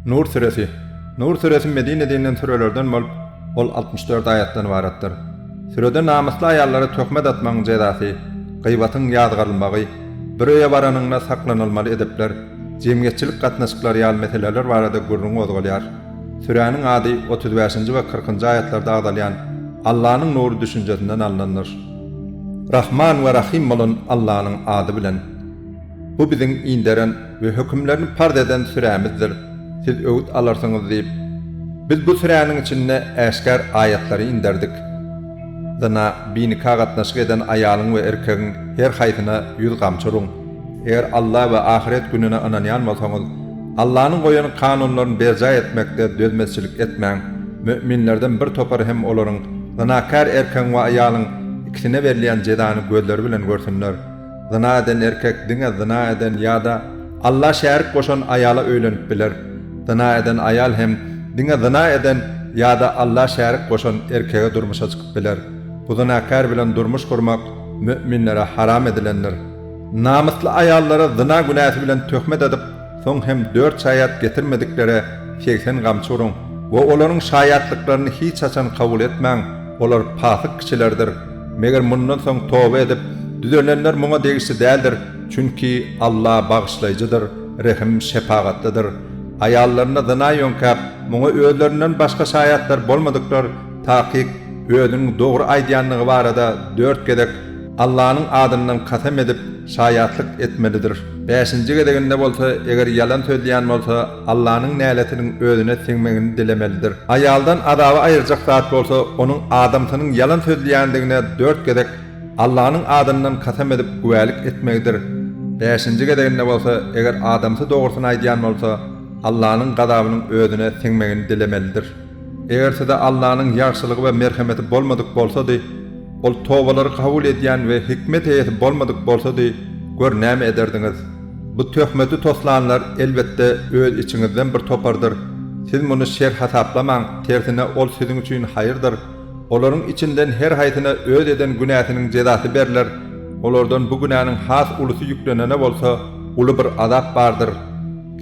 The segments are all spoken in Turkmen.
Nur suresi. Nur suresi Medine dininden surelerden bolup, ol 64 ayatdan ibaretdir. Surede namusly ayallary töhmet atmagyň jezasy, gıybatyň ýadgarylmagy, biröýe baranynda saklanylmaly edepler, jemgyetçilik gatnaşyklary ýaly meseleler barada gurrun ozgulýar. Sürenin ady 35-nji we 40-njy ayatlarda agdalýan Allah'ın nuru düşüncesinden alınır. Rahman ve Rahim olan Allah'ın adı bilen. Bu bizim inderen ve hükümlerini pard eden süremizdir. Siz öğüt alırsınız deyip, biz bu sürenin içinde eşkar ayetleri indirdik. Zana binika gatnaşyk eden ayalın ve erkeğin her haytına yüz gamçurun. Eğer Allah ve ahiret gününe inanýan bolsaňyz, Allah'ın koyan kanunlarını berca etmekde dözmezçilik etmeň. Müminlerden bir topar hem olurun. Zanakar erkeğin ve ayalın ikisine verilen cezanı gözleri bilen görsünler. Zina eden erkek dine zina eden ya da Allah şerik koşan ayala öýlenip biler. Zina eden ayal hem dine zina eden ya da Allah şerik koşan erkeğe durmuşa çıkıp biler. Bu zinakar bilen durmuş kurmak müminlere haram edilenler. Namusly ayallara zina günahı bilen töhmet edip son hem 4 şayat getirmedikleri 80 gamçy urun. Ve olaryň şayatlyklaryny hiç açan kabul etmeň. Olar pasyk kişilerdir. Meger mundan soň toba edip düzelenler muňa degişi däldir. Çünki Allah bagışlaýjydyr, rehim şepagatlydyr. Ayallarına zina ýönkäp, muňa özlerinden başga şayatlar bolmadyklar taýyk özüniň dogry aýdýanlygy barada 4 gedek Allah'ın adından kasem edip şayatlyk etmelidir. 5-nji gedeginde bolsa, eger yalan söýleýän bolsa, Allah'ın näletiniň özüne siňmegini dilemelidir. Ayaldan adaby aýyrjak zat bolsa, onuň adamsynyň yalan söýleýändigine 4 gedek Allah'ın adından kasem edip güwälik etmelidir. 5-nji gedeginde bolsa, eger adamsy dogrusyny aýdýan bolsa, Allah'ın gadabynyň özüne siňmegini dilemelidir. Eger size Allah'ın ýagşylygy we merhameti bolmadyk bolsa-da, ol tobalary kabul edýän we hikmet eýesi bolmadyk bolsa-da, gör näme ederdiňiz? Bu töhmeti toslanlar elbette öz içiňizden bir topardyr. Siz muny şer hasaplamaň, tersine ol siziň üçin haýyrdyr. Olaryň içinden her haýtyna öz eden günahynyň jezasy berler. Olardan bu günahnyň has ulusy ýüklenene bolsa, uly bir azap bardyr.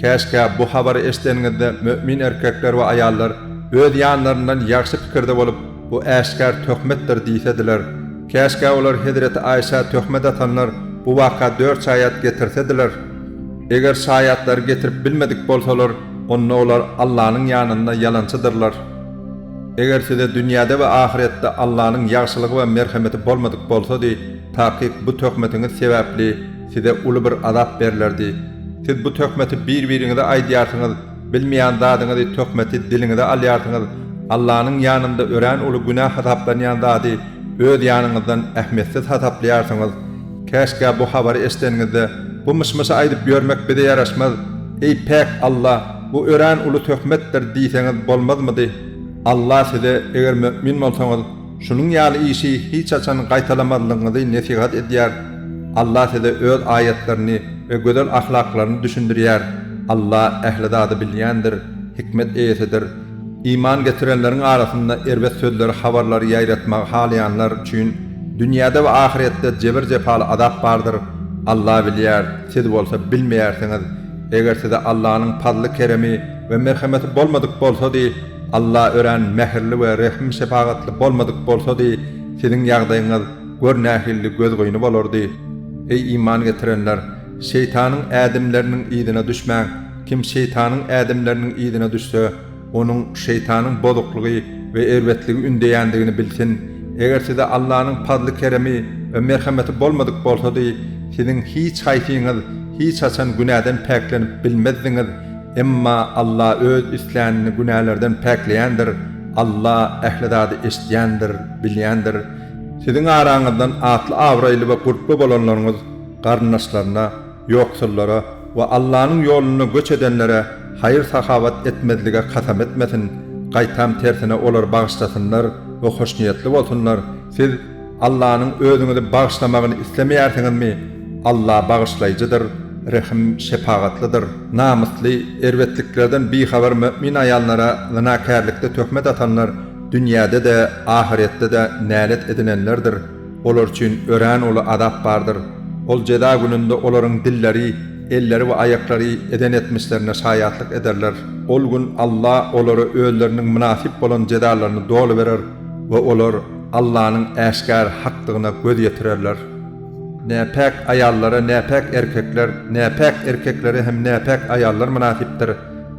Käşke bu habary eşitdiňizde mümin erkekler we ayallar öz ýanlaryndan ýaxşy pikirde bolup, bu äşkar töhmetdir diýsediler. Käşke olar Hazreti Aýşa töhmet atanlar bu waka 4 şayat getirsediler. Eger şayatlar getirip bilmedik bolsalar, onda olar Allah'ın ýanynda yalançydyrlar. Eger size dünýäde we ahirette Allah'ın ýagşylygy we merhameti bolmadyk bolsa-da, taýyk bu töhmetiňiz sebäpli size uly bir azap berlerdi. Siz bu töhmeti bir-biriňize aýdýarsyňyz, bilmeýän zadyňyzy töhmeti diliňize alýarsyňyz, Allah'ın ýanynda ören uly günah hasaplanýan zady öz ýanyňyzdan ähmetsiz hasaplaýarsyňyz. Käşke bu habary eşitdiňizde bu mışmışa aýdyp görmek bize ýaraşmaz. Ey pek Allah, bu ören uly töhmetdir diýseňiz bolmazmydy? Allah size eger mümin bolsaňyz, şunuň ýaly işi hiç açan gaýtalamadygyňyzy nesihat edýär. Allah size öz ayetlerini ve gözel ahlaklaryny düşündirýär. Allah ähli zady bilýändir, hikmet eýesidir. İman getirenlerin arasında erbet sözleri, habarları ýaýratmagy halayanlar üçin dünýäde we ahirette jebir jepaly azap bardyr. Allah bilýär, siz bolsa bilmeýärsiňiz. Eger size Allah'ın fadly keremi we merhameti bolmadyk bolsa-da, Allah ören mehirli we rehim şepagatly bolmadyk bolsa-da, siziň ýagdaýyňyz görnähilli göz goýuny bolardy. Ey iman getirenler, şeytanyň ädimleriniň ýygyna düşmäň. Kim şeytanyň ädimleriniň ýygyna düşse, onun şeytanın bozukluğu ve erbetligi ündeyändigini bilsin. Eger size Allah'ın fadly keremi ve merhameti bolmadyk bolsa-da, siziň hiç haýsyňyz, hiç açan günahdan päklenip bilmezdiňiz. Emma Allah öz isläni günahlardan päkleýändir. Allah ähli zady eşitýändir, bilýändir. Siziň araňyzdan atly awraýly we gurply bolanlaryňyz garnaşlaryna, ýoksullara we Allah'ın ýoluna göç edenlere hayır sahavat etmezlige kasam etmesin. Gaýtam tersine olar bağışlasınlar ve hoşniyetli bolsunlar. Siz Allah'ın özüňizi bağışlamagyny islemeýärsiňizmi? Allah bağışlaýjydyr, rehim şepagatlydyr. Namusly erwetliklerden bihabar mümin ayallara zinakarlykda töhmet atanlar dünýäde de ahirette de nälet edinenlerdir. Olar üçin ören uly azap bardyr. Ol jeda gününde olaryň dilleri elleri ve ayakları eden etmişlerine şayatlık ederler. Ol gün Allah olary özleriniň münasip bolan jedalarını dolu verer ve olar Allah'ın eşkar haklygyna göz yetirerler. Näpek ayallara näpek erkekler, näpek erkeklere hem näpek ayallar münasipdir.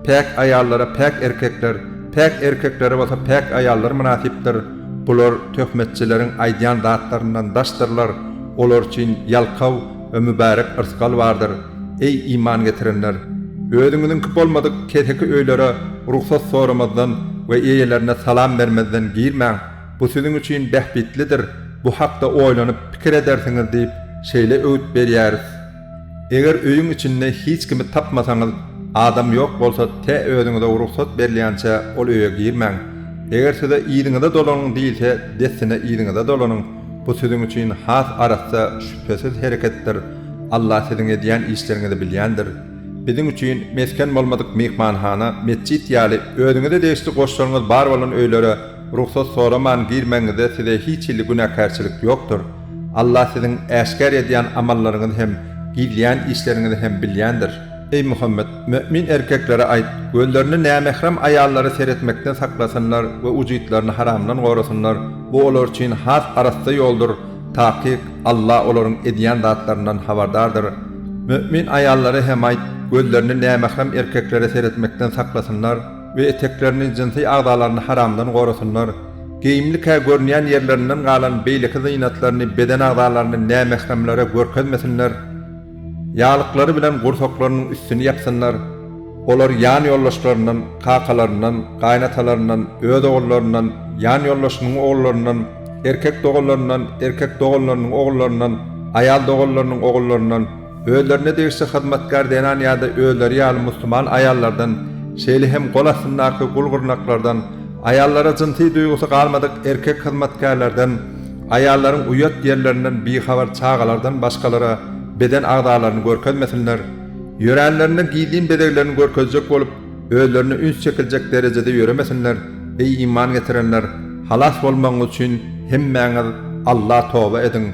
Pek ayallara pek erkekler, pek erkeklere bolsa pek ayallar münasipdir. Bular töhmetçilerin aýdýan zatlaryndan daşdyrlar. Olar üçin yalkaw we mübarek ırskal vardır. Ey iman getirenler! Özüňiziň bolmadyk keteki öýlere ruhsat soramazdan we eýelerine salam bermezden girmäň. Bu sizin üçin behbitlidir. Bu hakda oýlanyp pikir edersiňiz diýip şeýle öýt berýäris. Eger öýüň içinde hiç kimi tapmasaňyz, adam ýok bolsa te özüňize ruhsat berilýänçe ol öýe girmäň. Eger size ýeriňizde dolanyň diýilse, desine ýeriňizde dolanyň. Bu sizin üçin has arasda şüphesiz hereketdir. Allah sizin edýän işleriňizi bilýändir. Bizim üçin mesken bolmadyk mehmanhana, mescit ýaly özüňize deýişli goşlaryňyz bar bolan öýlere ruhsat soraman girmeňizde size hiç illi günahkarçylyk ýokdur. Allah sizin eşkar edýän amallaryňyzy hem gizlän işleriňizi hem bilýändir. Ey Muhammed, mümin erkeklere aýt, gözlerini nämehrem ayallary seretmekden saklasınlar we ucuytlaryny haramdan gorasınlar. Bu olar üçin has arasda ýoldur. Taqiq Allah olaryň edýän zatlaryndan habardardyr. Mümin ayallary hem aýt, gözlerini nämehrem erkeklere seretmekden saklasınlar we eteklerini jinsi agdalaryny haramdan gorasınlar. Geyimlike görünýän yerlerinden galan beýleki zynatlaryny beden agdalaryny nämehremlere görkezmesinler. Ýalyklary bilen gursaklarynyň üstüni ýapsynlar. Olar ýan ýollaşlaryndan, kakalaryndan, gaýnatalaryndan, öz ogullaryndan, ýan ýollaşynyň ogullaryndan, erkek dogullaryndan, ogullaryndan, ayal dogullarynın ogullaryndan, özlerine degişli hyzmatgar denan ýa-da özleri ýaly musulman ayallardan, şeýle hem gol astyndaky gulgurnaklardan, ayallara jinsi duýgusy galmadyk erkek hyzmatgarlardan, ayallaryň uýat ýerlerinden bihabar çağalardan başgalara beden agdalaryny görkezmesinler. Ýörenlerine giýdiň bedeglerini görkezjek bolup, özlerini üns çekiljek derejede ýöremesinler. Ey iman getirenler, halas bolmagyň üçin hemmäňiz Allah toba edin.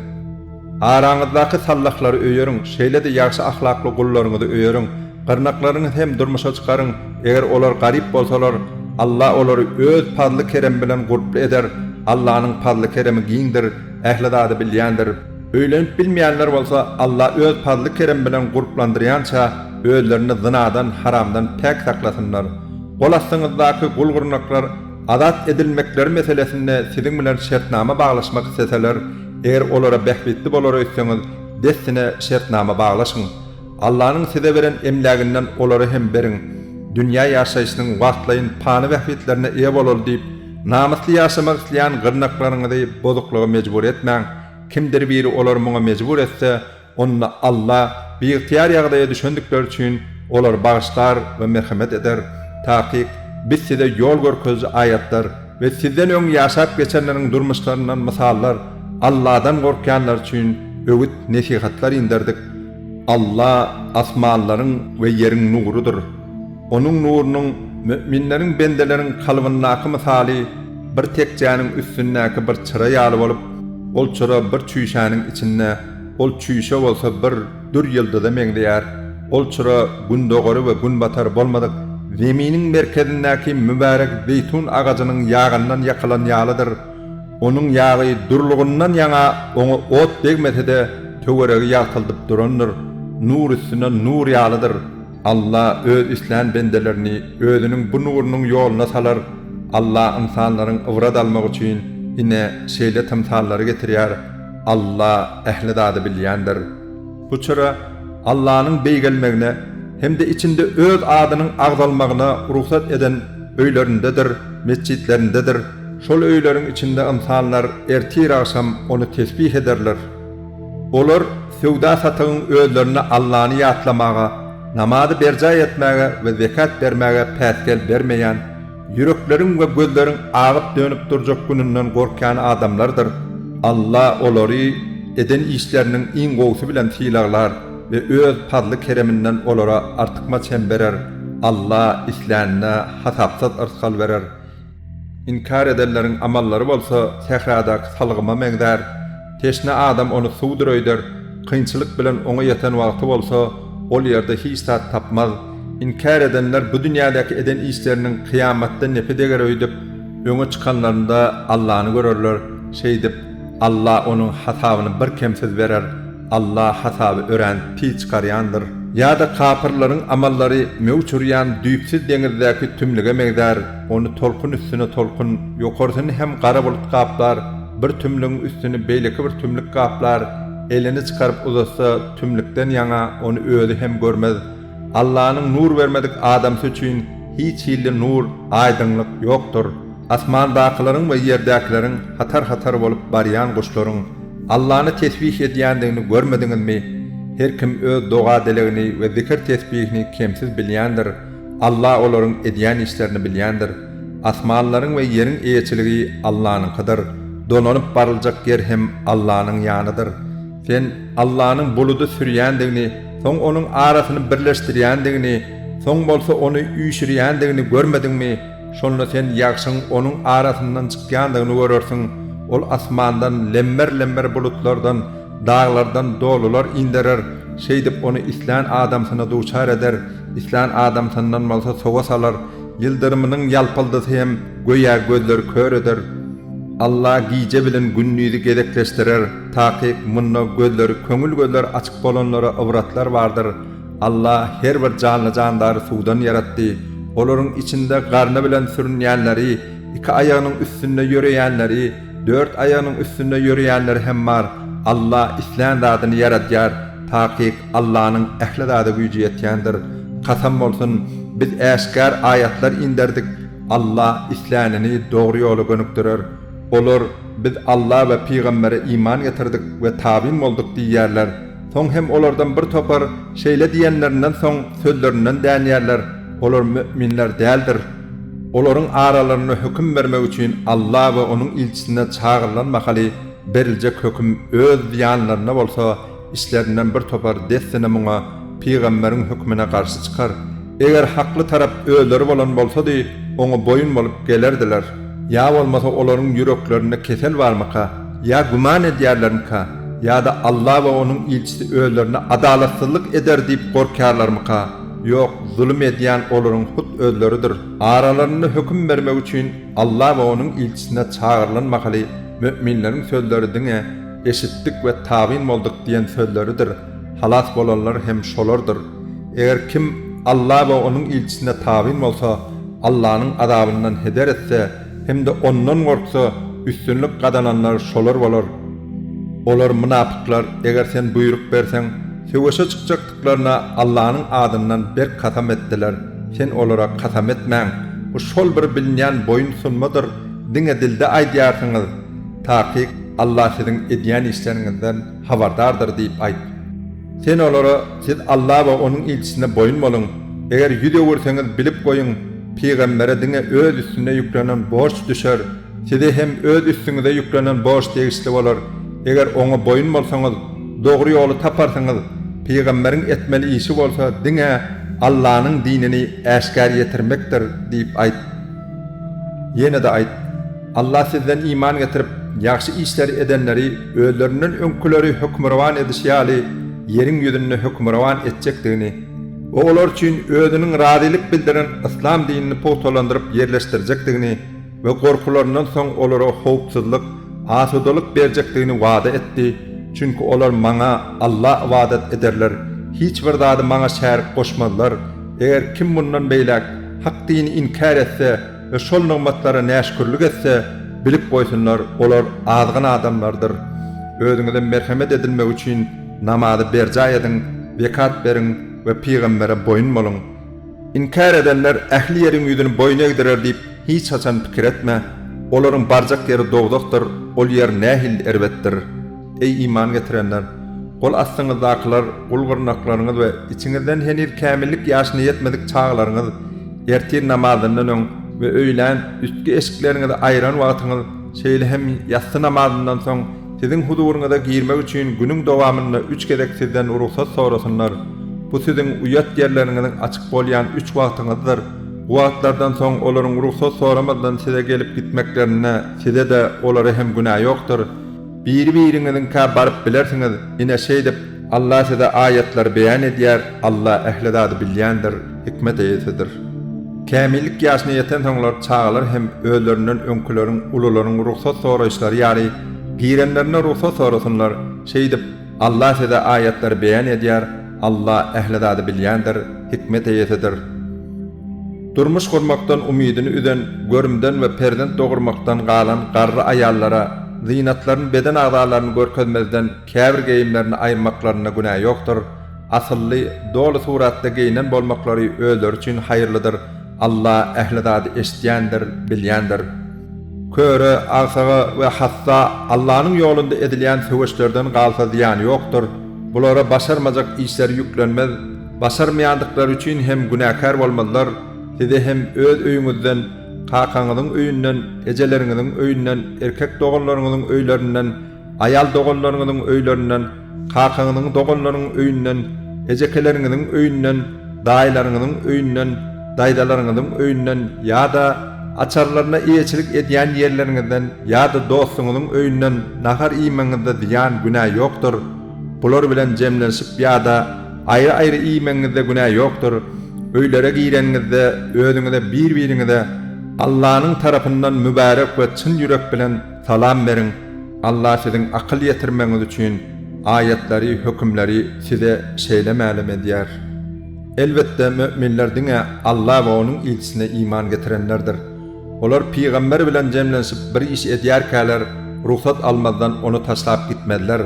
Araňyzdaky sallaklary öýeriň, şeýle de ýaşy ahlakly gullaryňyzy öýeriň. Gyrnaklaryňyzy hem durmuşa çykaryň. Eger olar garyp bolsalar, Allah olary öz padly kerem bilen gurply eder. Allah'ın padly keremi giňdir, ähli zady bilýändir. Öýlenip bilmeýänler bolsa, Allah öz padly kerem bilen gurplandyrýança özlerini zynadan, haramdan pek saklasynlar. Golasyňyzdaky gulgurnaklar azat edilmekleri meselesinde sizin bilen şertnama baglaşmak isteseler, eger olara behbitli bolar öýtseňiz, desine şertnama baglaşyň. Allah'ın size beren emläginden olary hem beriň. Dünýä ýaşaýyşynyň wagtlaýyn pany behbitlerine eýe bolal diýip, namusly ýaşamak isleýän gyrnaklaryňyzy bozuklyga mejbur etmäň. Kimdir biri olar muňa mejbur etse, onda Allah bir ihtiýar ýagdaýa düşendikleri üçin olar bagyşlar we merhamet eder. Taqiq biz size ýol görkezji ayatlar we sizden öň ýaşap geçenleriň durmuşlaryndan misallar, Allah'dan gorkýanlar üçin öwüt nesihatlar inderdik. Allah asmanlaryň we ýeriň nurudur. Onuň nurunyň müminleriň bendeleriň kalbyndaky misaly bir tekjäniň üstündäki bir çıra ýaly bolup, ol çıra bir çüýşäniň içinde, ol çüýşe bolsa bir dur ýyldyza meňdeýär. Ol çıra gün dogary we gün batar bolmadyk zeminiň merkezindäki mübarek zeytun agaçynyň ýagyndan ýakalan ýalydyr. Onuň ýagy durlugyndan ýaňa oňa ot degmese de töweregi ýagtyldyp durandyr. Nur üstüne nur ýalydyr. Allah öz islan bendelerini özünün bu nurunyň ýoluna salar. Allah insanlaryň ıwrat almak üçin ine şeýle temsallary getirýär. Allah ähli zady bilýändir. Bu çıra Allah'ın beýgelmegine hem de içinde öz adynyň agdalmagyna ruhsat eden öýlerindedir, mescitlerindedir. Şol öýleriň içinde insanlar ertir akşam onu tesbih ederler. Olar sewda satygyň özlerini Allah'ny ýatlamaga, namazy berja etmäge we zekat bermäge päsgel bermeýän, yürekleriň we gözleriň agyp dönüp durjak gününden gorkýan adamlardyr. Allah olary eden işleriniň iň gowsy bilen silaglar ve öz padly kereminden olara artykma çemberer. Allah isläne hasapsat ırskal berer. İnkar edenleriň amallary bolsa sehradaky salgyma meňdär. Teşne adam onu suwdur öýder. Kynçylyk bilen oňa ýeten wagty bolsa, ol yerde hiç tat tapmaz. İnkar edenler bu dünyadaki eden işlerinin kıyamatta nepedeger öydüp, öňe çıkanlarında Allah'ını görürler. Şeydip, Allah onun hasabını bir kemsiz verer. Allah hasabı ören pi çıkaryandır. Ya da kapırların amalları mevçuryan düýpsiz deňizdäki tümlige megdar, onu tolkun üstüne tolkun, ýokarysyny hem gara bulut kaplar, bir tümlüň üstüne beýleki bir tümlük kaplar, elini çıkarıp uzatsa tümlükden ýaňa onu özi hem görmez. Allah'ın nur vermedik adam üçün hiç hilli nur, aydınlık yoktur. Asmandakylaryň we ýerdakilaryň hatar bolup barýan guşlaryň Allah'ını tesbih edýändigini görmediňizmi? Her kim öz doga delegini we zikir tesbihini kemsiz bilýändir. Allah olaryň edýän işlerini bilýändir. Asmanlaryň we ýeriň eýçiligi Allah'nynkydyr. Donanyp barıljak yer hem Allah'nyň ýanydyr. Sen Allah'nyň buludy sürýändigini, soň onuň arasyny birleşdirýändigini, soň bolsa onu üýşürýändigini görmediňmi? Şonda sen ýagşyň onuň arasyndan çykýandygyny görersiň. Ol asmandan lemmer bulutlardan, dağlardan dolular indirer. Şeydip onu islan adamsyna duçar eder. İslan adamsyndan bolsa soga salar. Yıldırımynyň ýalpyldyzy hem göýä gözler kör eder. Allah giýje bilen günnüýdi gedekleşdirer. Taky munna gözleri köňül gözler açyk bolanlara awratlar bardyr. Allah her bir canly jandary suwdan yaratdy. Olaryň içinde garna bilen sürünýänleri, iki ayagynyň üstünde ýöreýänleri, dört ayagynyň üstünde ýöreýänleri hem bar. Allah islan zadyny yaratýar. Taky Allah'nyň ähli zady güýji ýetýändir. Kasam bolsun, biz äşkar ayatlar inderdik. Allah islanyny dogry ýola gönükdirer. Olar biz Allah we peýgambere iman getirdik we tabin bolduk diýýärler. Soň hem olardan bir topar şeýle diýenlerinden soň sözlerinden dänýärler. Olar müminler däldir. Olaryň aralaryna höküm bermek üçin Allah we onuň ilçisine çağırlanmakaly beriljek höküm öz ýanlaryna bolsa işlerinden bir topar dessine muňa peýgamberiň hökmüne garşy çykar. Eger hakly tarap öýleri bolan bolsady oňa boyun bolup gelerdiler. Ya bolmasa olaryň ýüreklerinde kesel barmaka, ya guman edýärlermika, ya da Allah we onuň ilçisi öýlerine adalatsyzlyk eder diýip gorkarlarmyka? Yok, zulüm edýän olaryň hut özleridir. Aralaryny höküm bermek üçin Allah we onuň ilçisine çağırlanmakaly müminleriň sözleri diňe eşitdik we tabin bolduk diýen sözleridir. Halas bolanlar hem şolardyr. Eger kim Allah we onuň ilçisine tabin bolsa, Allah'nyň azabyndan heder etse, hem de ondan gorksa, üstünlük kazananlar şolar bolar. Olar münapıklar, eger sen buyruk bersen, söwüşe çykjakdyklaryna Allah'nyň adyndan bir kasam etdiler. Sen olara kasam etmäň. Bu şol bir bilinýän boyun sunmadyr. Diňe dilde aýdýarsyňyz. Taky Allah siziň edýän işleriňizden habardardyr diýip aýt. Sen olara siz Allah we onuň ilçisine boyun bolun. Eger ýüze görseňiz bilip goýun. Peýgambere diňe öz üstüne ýüklenen borç düşer. Size hem öz üstüňize ýüklenen borç tegisli bolar. Eger oňa boyun bolsaňyz, dogry ýoly taparsyňyz, peýgamberiň etmeli işi bolsa, diňe Allah'nyň dinini äşkar ýetirmekdir diýip aýt. Ýene de aýt. Allah sizden iman getirip ýaxşy işler edenleri özlerinden öňküleri hökmrawan edişýäli ýeriň ýüzünde hökmrawan etjekdigini, olar üçin özüniň radylyk bildiren İslam dinini potalandyryp ýerleşdirjekdigini we gorkularyndan soň olara howpsuzlyk, asudalyk berjekdigini wada etdi. Çünkü olar maňa Allah ibadet ederler. Hiç bir zady maňa şärik goşmazlar. Eger kim bundan beýlek hak dini inkar etse ve şol nimetlere näşkürlük etse, bilip goýsunlar, olar azgyn adamlardyr. Özüňizden merhamet edilmek üçin namazy berja edin, zekat berin we peýgambere boyun bolun. İnkar edenler ähli ýeriň ýüzüni boyun egdirer diýip hiç haçan pikir etme. Olaryň barjak ýeri dogdakdyr, ol ýer nähil erbetdir. Ey iman getirenler, gol astyňyzdakylar, gulgurnaklaryňyz we içiňizden henir kämillik ýaşyna ýetmedik çağlaryňyz, ertir namazyndan öň we öýlen üstki eşikleriňizi aýran wagtyňyz, şeýle hem ýatsy namazyndan soň siziň huduruňyza girmek üçin günüň dowamynda 3 gezek sizden ruhsat sorasynlar. Bu siziň uýat ýerleriňiziň açyk bolýan 3 wagtyňyzdyr. Bu wagtlardan soň olaryň ruhsat soramadan size gelip gitmeklerine size de olary hem günah ýokdur. Bir-biriňiziň ka baryp bilersiňiz, ine şeýdip Allah size ayetler beyan edýär, Allah ehli zady bilýändir, hikmet eýesidir. Kämillik ýaşyna ýeten soňlar çağalar hem öýlerinden öňküleriň, ulularyň ruhsat soraşlary ýaly girenlerine ruhsat sorasynlar. Şeýdip Allah size ayetler beyan edýär, Allah ehli zady bilýändir, hikmet eýesidir. Durmuş gurmakdan umidini üden, görümden we perdent dogurmaktan galan garry ayallara zinatlaryň beden agzalaryny görkezmezden käbir geyimlerini aýyrmaklaryna günah ýokdur. Asylly dolu suratda geyinen bolmaklary özleri üçin haýyrlydyr. Allah ehli zady eşitýändir, bilýändir. Köre, agsaga we hassa Allah'ın ýolunda edilýän söwüşlerden galsa ziýany ýokdur. Bulara başarmajak işler ýüklenmez. Başarmaýandykları üçin hem günahkar bolmalylar. Size hem öz öýüňizden, kakaňyzyň öýünden, ejeleriňiziň öýünden, erkek doganlaryňyzyň öýlerinden, ayal doganlaryňyzyň öýlerinden, kakaňyzyň doganlarynyň öýünden, ejekeleriňiziň öýünden, daýlaryňyzyň öýünden, daýdalaryňyzyň öýünden ýa-da açarlaryna iýeçilik edýän ýerleriňizden ýa-da dostuňyzyň öýünden nahar iýmeňizde diýen günah ýokdur. Bular bilen jemlenşip ýa-da aýry-aýry iýmeňizde günah ýokdur. Öýlere girenizde, özüňize bir-biriňize Allah'ın tarapyndan mübarek we çyn ýürek bilen salam beriň. Allah siziň akyl ýetirmeňiz üçin ayetleri, hökümleri size şeýlemäli edýär. Elbetde müminler diňe Allah we onuň ilçisine iman getirenlerdir. Olar peýgamber bilen jemlenşip bir iş edýärkäler ruhsat almadan onu taşlap gitmediler.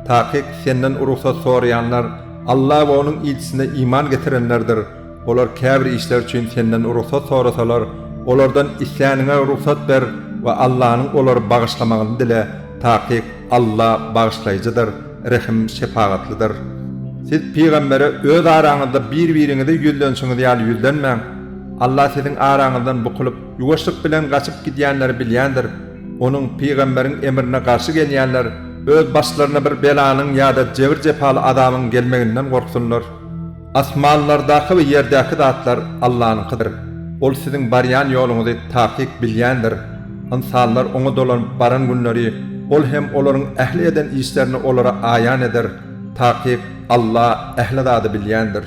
Taýyk senden ruhsat sorayanlar Allah we onuň ilçisine iman getirenlerdir. Olar käbir işler üçin senden ruhsat sorasalar, olardan isläniňe ruhsat ber we Allah'ın olary bagyşlamagyny dile. Taýyk Allah bagyşlaýjydyr, rahim şefaatlydyr. Siz peýgambere öz araňyzda bir-biriňize ýüzlensiňiz ýaly ýüzlenmäň. Allah siziň araňyzdan bukulyp ýuwaşlyk bilen gaçyp gidýänleri bilýändir. Onuň peýgamberiň emrine garşy gelýänler öz başlaryna bir belanyň ýa-da jebir jepaly adamyň gelmeginden gorksunlar. Asmanlardaky we ýerdaky zatlar Allah'nynkydyr. Ol siziň barýan ýoluňyzy taýyk bilýändir. İnsanlar oňa dolanyp baran günleri ol hem olaryň ähli eden işlerini olara aýan eder. Taýyk Allah ehli zady bilýändir.